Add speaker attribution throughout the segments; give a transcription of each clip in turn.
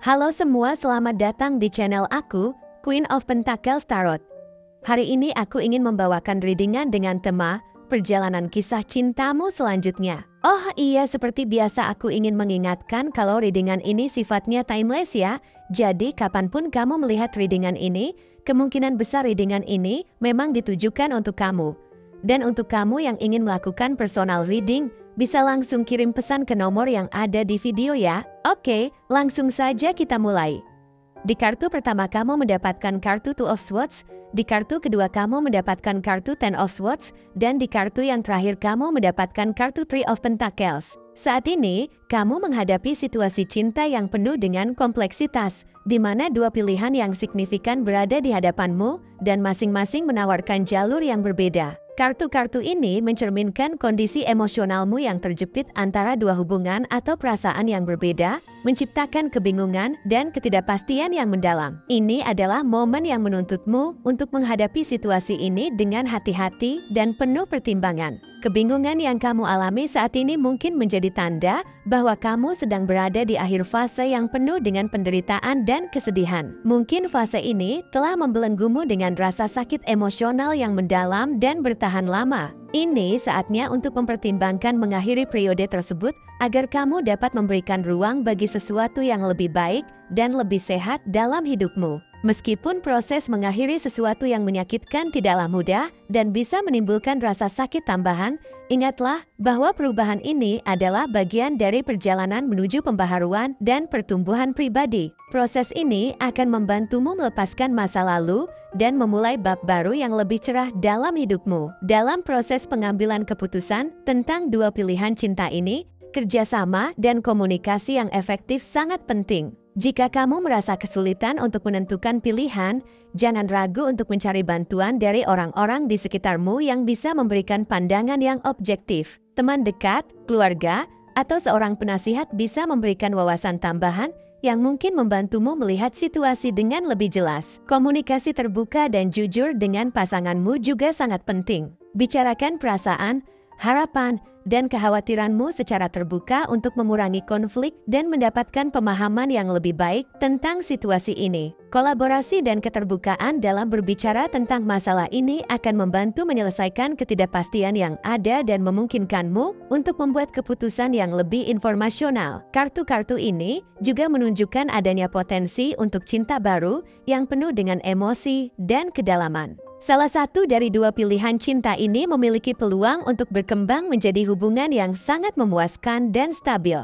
Speaker 1: Halo semua, selamat datang di channel aku, Queen of Pentacles Tarot. Hari ini aku ingin membawakan readingan dengan tema perjalanan kisah cintamu selanjutnya. Oh iya, seperti biasa aku ingin mengingatkan kalau readingan ini sifatnya timeless ya. Jadi kapanpun kamu melihat readingan ini, kemungkinan besar readingan ini memang ditujukan untuk kamu. Dan untuk kamu yang ingin melakukan personal reading, bisa langsung kirim pesan ke nomor yang ada di video ya. Oke, langsung saja kita mulai. Di kartu pertama kamu mendapatkan kartu Two of Swords, di kartu kedua kamu mendapatkan kartu Ten of Swords, dan di kartu yang terakhir kamu mendapatkan kartu Three of Pentacles. Saat ini, kamu menghadapi situasi cinta yang penuh dengan kompleksitas, di mana dua pilihan yang signifikan berada di hadapanmu, dan masing-masing menawarkan jalur yang berbeda. Kartu-kartu ini mencerminkan kondisi emosionalmu yang terjepit antara dua hubungan atau perasaan yang berbeda, menciptakan kebingungan dan ketidakpastian yang mendalam. Ini adalah momen yang menuntutmu untuk menghadapi situasi ini dengan hati-hati dan penuh pertimbangan. Kebingungan yang kamu alami saat ini mungkin menjadi tanda bahwa kamu sedang berada di akhir fase yang penuh dengan penderitaan dan kesedihan. Mungkin fase ini telah membelenggumu dengan rasa sakit emosional yang mendalam dan bertahan lama. Ini saatnya untuk mempertimbangkan mengakhiri periode tersebut agar kamu dapat memberikan ruang bagi sesuatu yang lebih baik dan lebih sehat dalam hidupmu. Meskipun proses mengakhiri sesuatu yang menyakitkan tidaklah mudah dan bisa menimbulkan rasa sakit tambahan, ingatlah bahwa perubahan ini adalah bagian dari perjalanan menuju pembaharuan dan pertumbuhan pribadi. Proses ini akan membantumu melepaskan masa lalu dan memulai bab baru yang lebih cerah dalam hidupmu. Dalam proses pengambilan keputusan tentang dua pilihan cinta ini, kerjasama dan komunikasi yang efektif sangat penting. Jika kamu merasa kesulitan untuk menentukan pilihan, jangan ragu untuk mencari bantuan dari orang-orang di sekitarmu yang bisa memberikan pandangan yang objektif. Teman dekat, keluarga, atau seorang penasihat bisa memberikan wawasan tambahan yang mungkin membantumu melihat situasi dengan lebih jelas. Komunikasi terbuka dan jujur dengan pasanganmu juga sangat penting. Bicarakan perasaan, harapan, dan kekhawatiranmu secara terbuka untuk mengurangi konflik dan mendapatkan pemahaman yang lebih baik tentang situasi ini. Kolaborasi dan keterbukaan dalam berbicara tentang masalah ini akan membantu menyelesaikan ketidakpastian yang ada dan memungkinkanmu untuk membuat keputusan yang lebih informasional. Kartu-kartu ini juga menunjukkan adanya potensi untuk cinta baru yang penuh dengan emosi dan kedalaman. Salah satu dari dua pilihan cinta ini memiliki peluang untuk berkembang menjadi hubungan yang sangat memuaskan dan stabil.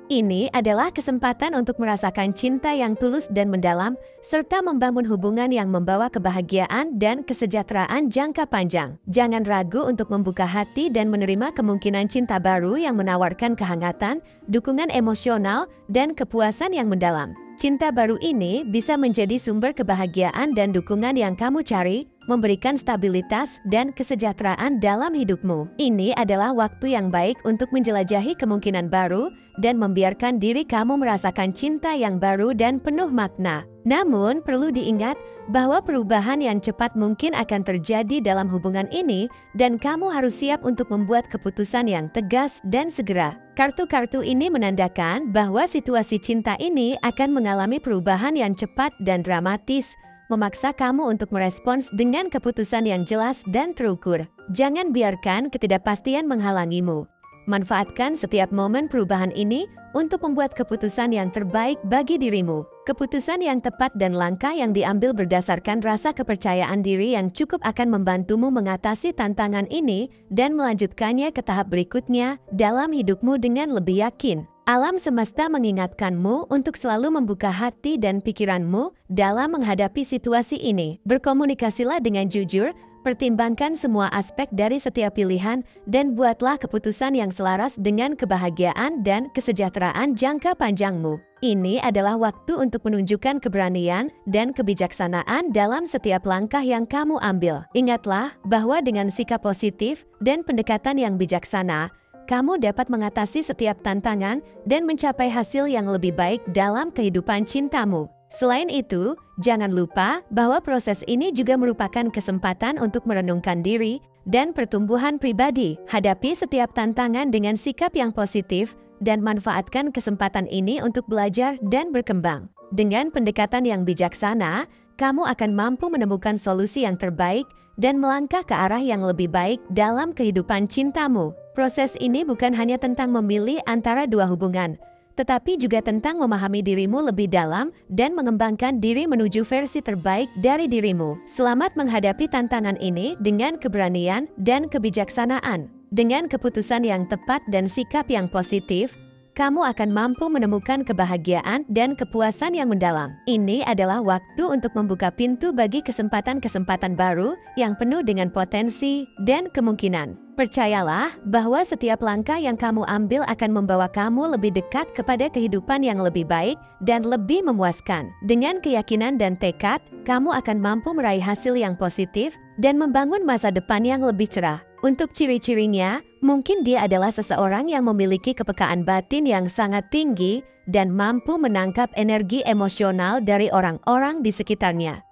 Speaker 1: Ini adalah kesempatan untuk merasakan cinta yang tulus dan mendalam, serta membangun hubungan yang membawa kebahagiaan dan kesejahteraan jangka panjang. Jangan ragu untuk membuka hati dan menerima kemungkinan cinta baru yang menawarkan kehangatan, dukungan emosional, dan kepuasan yang mendalam. Cinta baru ini bisa menjadi sumber kebahagiaan dan dukungan yang kamu cari, memberikan stabilitas dan kesejahteraan dalam hidupmu. Ini adalah waktu yang baik untuk menjelajahi kemungkinan baru dan membiarkan diri kamu merasakan cinta yang baru dan penuh makna. Namun, perlu diingat bahwa perubahan yang cepat mungkin akan terjadi dalam hubungan ini dan kamu harus siap untuk membuat keputusan yang tegas dan segera. Kartu-kartu ini menandakan bahwa situasi cinta ini akan mengalami perubahan yang cepat dan dramatis, memaksa kamu untuk merespons dengan keputusan yang jelas dan terukur. Jangan biarkan ketidakpastian menghalangimu. Manfaatkan setiap momen perubahan ini untuk membuat keputusan yang terbaik bagi dirimu. Keputusan yang tepat dan langkah yang diambil berdasarkan rasa kepercayaan diri yang cukup akan membantumu mengatasi tantangan ini dan melanjutkannya ke tahap berikutnya dalam hidupmu dengan lebih yakin. Alam semesta mengingatkanmu untuk selalu membuka hati dan pikiranmu dalam menghadapi situasi ini. Berkomunikasilah dengan jujur, pertimbangkan semua aspek dari setiap pilihan, dan buatlah keputusan yang selaras dengan kebahagiaan dan kesejahteraan jangka panjangmu. Ini adalah waktu untuk menunjukkan keberanian dan kebijaksanaan dalam setiap langkah yang kamu ambil. Ingatlah bahwa dengan sikap positif dan pendekatan yang bijaksana, kamu dapat mengatasi setiap tantangan dan mencapai hasil yang lebih baik dalam kehidupan cintamu. Selain itu, jangan lupa bahwa proses ini juga merupakan kesempatan untuk merenungkan diri dan pertumbuhan pribadi. Hadapi setiap tantangan dengan sikap yang positif dan manfaatkan kesempatan ini untuk belajar dan berkembang. Dengan pendekatan yang bijaksana, kamu akan mampu menemukan solusi yang terbaik dan melangkah ke arah yang lebih baik dalam kehidupan cintamu. Proses ini bukan hanya tentang memilih antara dua hubungan, tetapi juga tentang memahami dirimu lebih dalam dan mengembangkan diri menuju versi terbaik dari dirimu. Selamat menghadapi tantangan ini dengan keberanian dan kebijaksanaan. Dengan keputusan yang tepat dan sikap yang positif, kamu akan mampu menemukan kebahagiaan dan kepuasan yang mendalam. Ini adalah waktu untuk membuka pintu bagi kesempatan-kesempatan baru yang penuh dengan potensi dan kemungkinan. Percayalah bahwa setiap langkah yang kamu ambil akan membawa kamu lebih dekat kepada kehidupan yang lebih baik dan lebih memuaskan. Dengan keyakinan dan tekad, kamu akan mampu meraih hasil yang positif dan membangun masa depan yang lebih cerah. Untuk ciri-cirinya, mungkin dia adalah seseorang yang memiliki kepekaan batin yang sangat tinggi dan mampu menangkap energi emosional dari orang-orang di sekitarnya.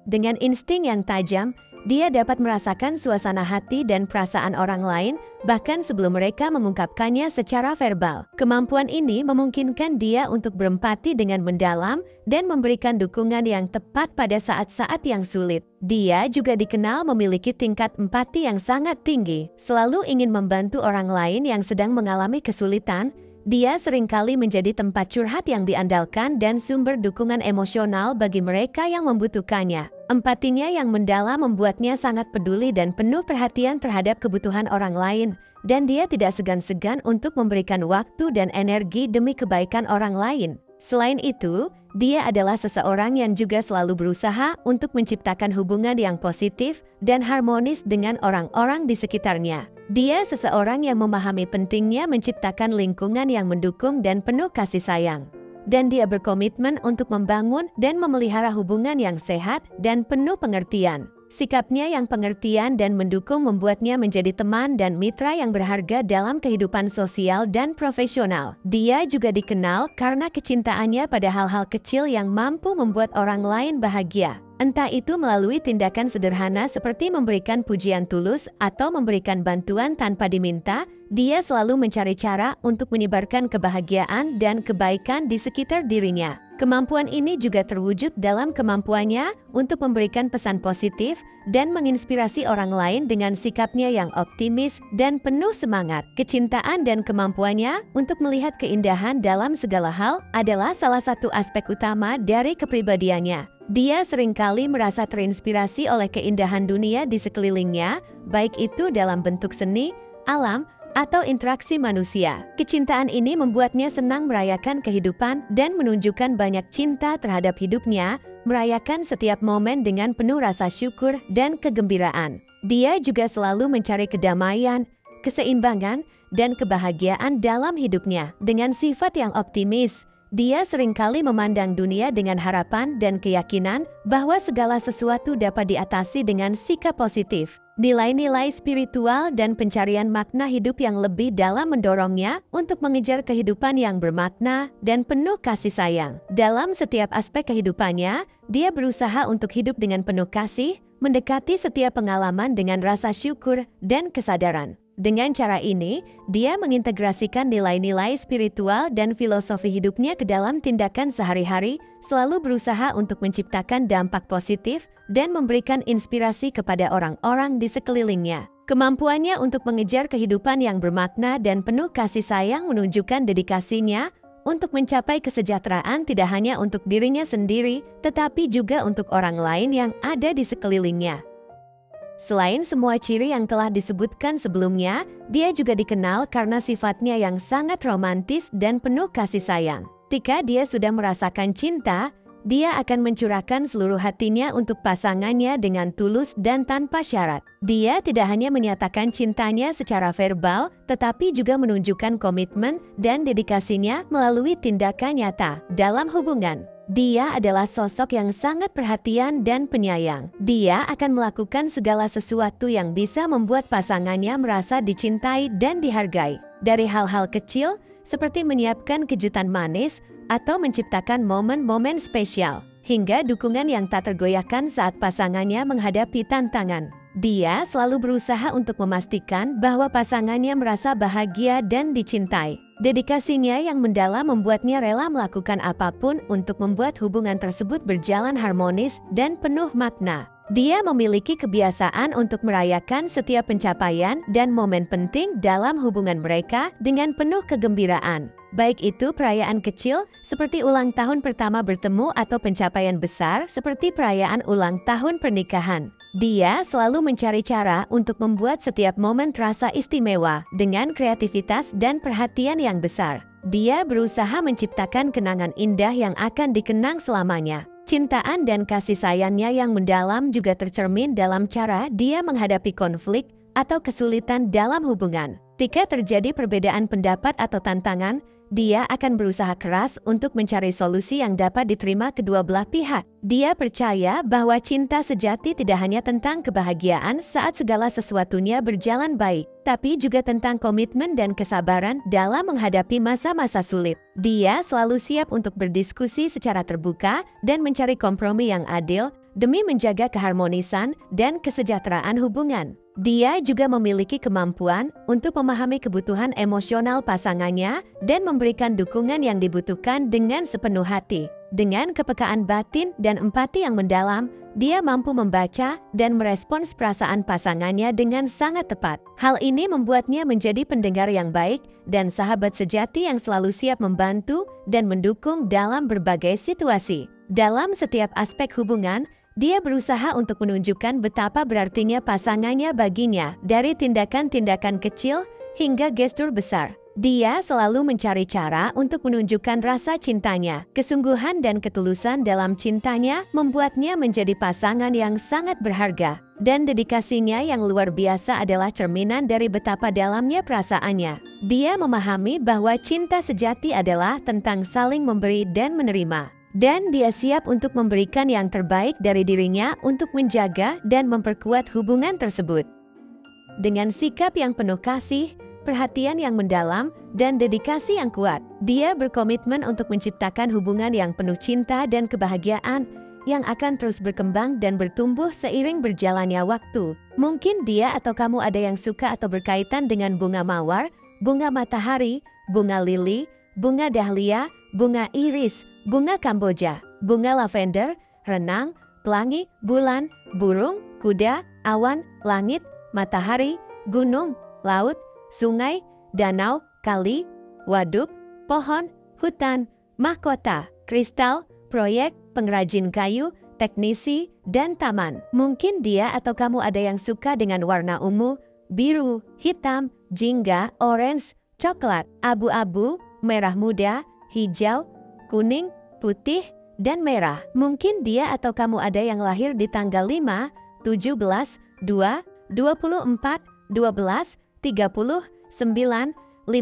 Speaker 1: Dengan insting yang tajam, dia dapat merasakan suasana hati dan perasaan orang lain bahkan sebelum mereka mengungkapkannya secara verbal. Kemampuan ini memungkinkan dia untuk berempati dengan mendalam dan memberikan dukungan yang tepat pada saat-saat yang sulit. Dia juga dikenal memiliki tingkat empati yang sangat tinggi, selalu ingin membantu orang lain yang sedang mengalami kesulitan. Dia seringkali menjadi tempat curhat yang diandalkan dan sumber dukungan emosional bagi mereka yang membutuhkannya. Empatinya yang mendalam membuatnya sangat peduli dan penuh perhatian terhadap kebutuhan orang lain, dan dia tidak segan-segan untuk memberikan waktu dan energi demi kebaikan orang lain. Selain itu, dia adalah seseorang yang juga selalu berusaha untuk menciptakan hubungan yang positif dan harmonis dengan orang-orang di sekitarnya. Dia seseorang yang memahami pentingnya menciptakan lingkungan yang mendukung dan penuh kasih sayang. Dan dia berkomitmen untuk membangun dan memelihara hubungan yang sehat dan penuh pengertian. Sikapnya yang pengertian dan mendukung membuatnya menjadi teman dan mitra yang berharga dalam kehidupan sosial dan profesional. Dia juga dikenal karena kecintaannya pada hal-hal kecil yang mampu membuat orang lain bahagia. Entah itu melalui tindakan sederhana seperti memberikan pujian tulus atau memberikan bantuan tanpa diminta, dia selalu mencari cara untuk menyebarkan kebahagiaan dan kebaikan di sekitar dirinya. Kemampuan ini juga terwujud dalam kemampuannya untuk memberikan pesan positif dan menginspirasi orang lain dengan sikapnya yang optimis dan penuh semangat. Kecintaan dan kemampuannya untuk melihat keindahan dalam segala hal adalah salah satu aspek utama dari kepribadiannya. Dia seringkali merasa terinspirasi oleh keindahan dunia di sekelilingnya, baik itu dalam bentuk seni, alam, atau interaksi manusia. Kecintaan ini membuatnya senang merayakan kehidupan dan menunjukkan banyak cinta terhadap hidupnya, merayakan setiap momen dengan penuh rasa syukur dan kegembiraan. Dia juga selalu mencari kedamaian, keseimbangan, dan kebahagiaan dalam hidupnya. Dengan sifat yang optimis, dia seringkali memandang dunia dengan harapan dan keyakinan bahwa segala sesuatu dapat diatasi dengan sikap positif. Nilai-nilai spiritual dan pencarian makna hidup yang lebih dalam mendorongnya untuk mengejar kehidupan yang bermakna dan penuh kasih sayang. Dalam setiap aspek kehidupannya, dia berusaha untuk hidup dengan penuh kasih, mendekati setiap pengalaman dengan rasa syukur dan kesadaran. Dengan cara ini, dia mengintegrasikan nilai-nilai spiritual dan filosofi hidupnya ke dalam tindakan sehari-hari, selalu berusaha untuk menciptakan dampak positif dan memberikan inspirasi kepada orang-orang di sekelilingnya. Kemampuannya untuk mengejar kehidupan yang bermakna dan penuh kasih sayang menunjukkan dedikasinya untuk mencapai kesejahteraan tidak hanya untuk dirinya sendiri, tetapi juga untuk orang lain yang ada di sekelilingnya. Selain semua ciri yang telah disebutkan sebelumnya, dia juga dikenal karena sifatnya yang sangat romantis dan penuh kasih sayang. Ketika dia sudah merasakan cinta, dia akan mencurahkan seluruh hatinya untuk pasangannya dengan tulus dan tanpa syarat. Dia tidak hanya menyatakan cintanya secara verbal, tetapi juga menunjukkan komitmen dan dedikasinya melalui tindakan nyata dalam hubungan. Dia adalah sosok yang sangat perhatian dan penyayang. Dia akan melakukan segala sesuatu yang bisa membuat pasangannya merasa dicintai dan dihargai. Dari hal-hal kecil, seperti menyiapkan kejutan manis atau menciptakan momen-momen spesial, hingga dukungan yang tak tergoyahkan saat pasangannya menghadapi tantangan. Dia selalu berusaha untuk memastikan bahwa pasangannya merasa bahagia dan dicintai. Dedikasinya yang mendalam membuatnya rela melakukan apapun untuk membuat hubungan tersebut berjalan harmonis dan penuh makna. Dia memiliki kebiasaan untuk merayakan setiap pencapaian dan momen penting dalam hubungan mereka dengan penuh kegembiraan. Baik itu perayaan kecil seperti ulang tahun pertama bertemu atau pencapaian besar seperti perayaan ulang tahun pernikahan. Dia selalu mencari cara untuk membuat setiap momen terasa istimewa dengan kreativitas dan perhatian yang besar. Dia berusaha menciptakan kenangan indah yang akan dikenang selamanya. Cintaan dan kasih sayangnya yang mendalam juga tercermin dalam cara dia menghadapi konflik atau kesulitan dalam hubungan. Jika terjadi perbedaan pendapat atau tantangan, dia akan berusaha keras untuk mencari solusi yang dapat diterima kedua belah pihak. Dia percaya bahwa cinta sejati tidak hanya tentang kebahagiaan saat segala sesuatunya berjalan baik, tapi juga tentang komitmen dan kesabaran dalam menghadapi masa-masa sulit. Dia selalu siap untuk berdiskusi secara terbuka dan mencari kompromi yang adil demi menjaga keharmonisan dan kesejahteraan hubungan. Dia juga memiliki kemampuan untuk memahami kebutuhan emosional pasangannya dan memberikan dukungan yang dibutuhkan dengan sepenuh hati. Dengan kepekaan batin dan empati yang mendalam, dia mampu membaca dan merespons perasaan pasangannya dengan sangat tepat. Hal ini membuatnya menjadi pendengar yang baik dan sahabat sejati yang selalu siap membantu dan mendukung dalam berbagai situasi. Dalam setiap aspek hubungan, dia berusaha untuk menunjukkan betapa berartinya pasangannya baginya, dari tindakan-tindakan kecil hingga gestur besar. Dia selalu mencari cara untuk menunjukkan rasa cintanya. Kesungguhan dan ketulusan dalam cintanya membuatnya menjadi pasangan yang sangat berharga. Dan dedikasinya yang luar biasa adalah cerminan dari betapa dalamnya perasaannya. Dia memahami bahwa cinta sejati adalah tentang saling memberi dan menerima. Dan dia siap untuk memberikan yang terbaik dari dirinya untuk menjaga dan memperkuat hubungan tersebut. Dengan sikap yang penuh kasih, perhatian yang mendalam, dan dedikasi yang kuat, dia berkomitmen untuk menciptakan hubungan yang penuh cinta dan kebahagiaan yang akan terus berkembang dan bertumbuh seiring berjalannya waktu. Mungkin dia atau kamu ada yang suka atau berkaitan dengan bunga mawar, bunga matahari, bunga lili, bunga dahlia, bunga iris, bunga kamboja, bunga lavender, renang, pelangi, bulan, burung, kuda, awan, langit, matahari, gunung, laut, sungai, danau, kali, waduk, pohon, hutan, mahkota, kristal, proyek, pengrajin kayu, teknisi, dan taman. Mungkin dia atau kamu ada yang suka dengan warna ungu, biru, hitam, jingga, orange, coklat, abu-abu, merah muda, hijau, kuning, putih, dan merah. Mungkin dia atau kamu ada yang lahir di tanggal 5, 17, 2, 24, 12, 30, 9, 15,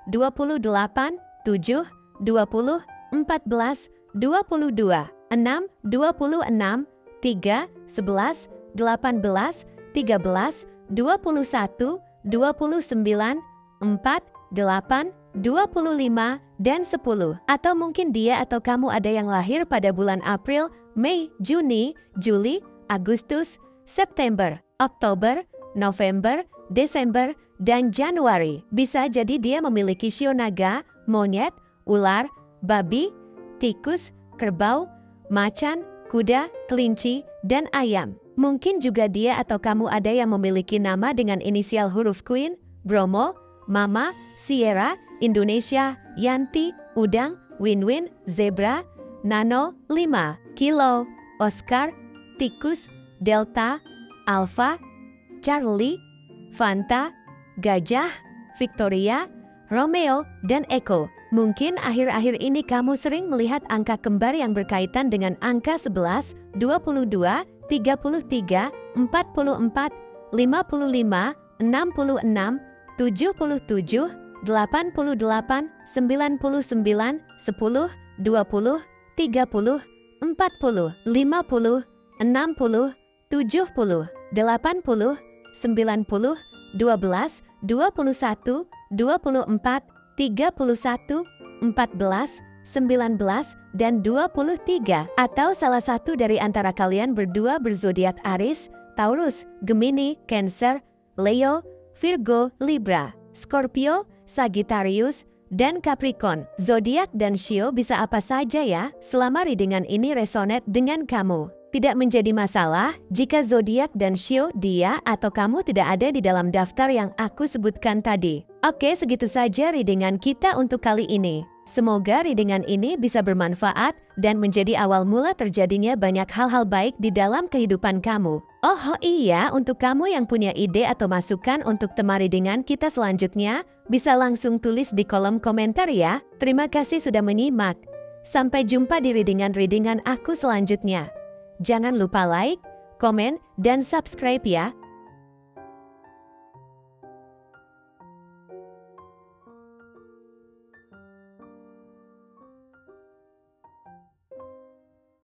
Speaker 1: 28, 7, 20, 14, 22, 6, 26, 3, 11, 18, 13, 21, 29, 4, 8, 25, dan 10. Atau mungkin dia atau kamu ada yang lahir pada bulan April, Mei, Juni, Juli, Agustus, September, Oktober, November, Desember, dan Januari. Bisa jadi dia memiliki shio naga, monyet, ular, babi, tikus, kerbau, macan, kuda, kelinci, dan ayam. Mungkin juga dia atau kamu ada yang memiliki nama dengan inisial huruf Queen, Bromo, Mama, Sierra, Indonesia, Yanti, Udang, Win-Win, Zebra, Nano, 5, Kilo, Oscar, Tikus, Delta, Alpha, Charlie, Fanta, Gajah, Victoria, Romeo, dan Echo. Mungkin akhir-akhir ini kamu sering melihat angka kembar yang berkaitan dengan angka 11, 22, 33, 44, 55, 66, 77, 88, 99, 10, 20, 30, 40, 50, 60, 70, 80, 90, 12, 21, 24, 31, 14, 19, dan 23. Atau salah satu dari antara kalian berdua berzodiak Aries, Taurus, Gemini, Cancer, Leo, Virgo, Libra. Scorpio, Sagittarius, dan Capricorn. Zodiak dan Shio bisa apa saja ya selama readingan ini resonate dengan kamu. Tidak menjadi masalah jika zodiak dan Shio dia atau kamu tidak ada di dalam daftar yang aku sebutkan tadi. Oke, segitu saja readingan kita untuk kali ini. Semoga readingan ini bisa bermanfaat dan menjadi awal mula terjadinya banyak hal-hal baik di dalam kehidupan kamu. Oh iya, untuk kamu yang punya ide atau masukan untuk tema readingan kita selanjutnya, bisa langsung tulis di kolom komentar ya. Terima kasih sudah menyimak. Sampai jumpa di readingan-readingan aku selanjutnya. Jangan lupa like, komen, dan subscribe ya.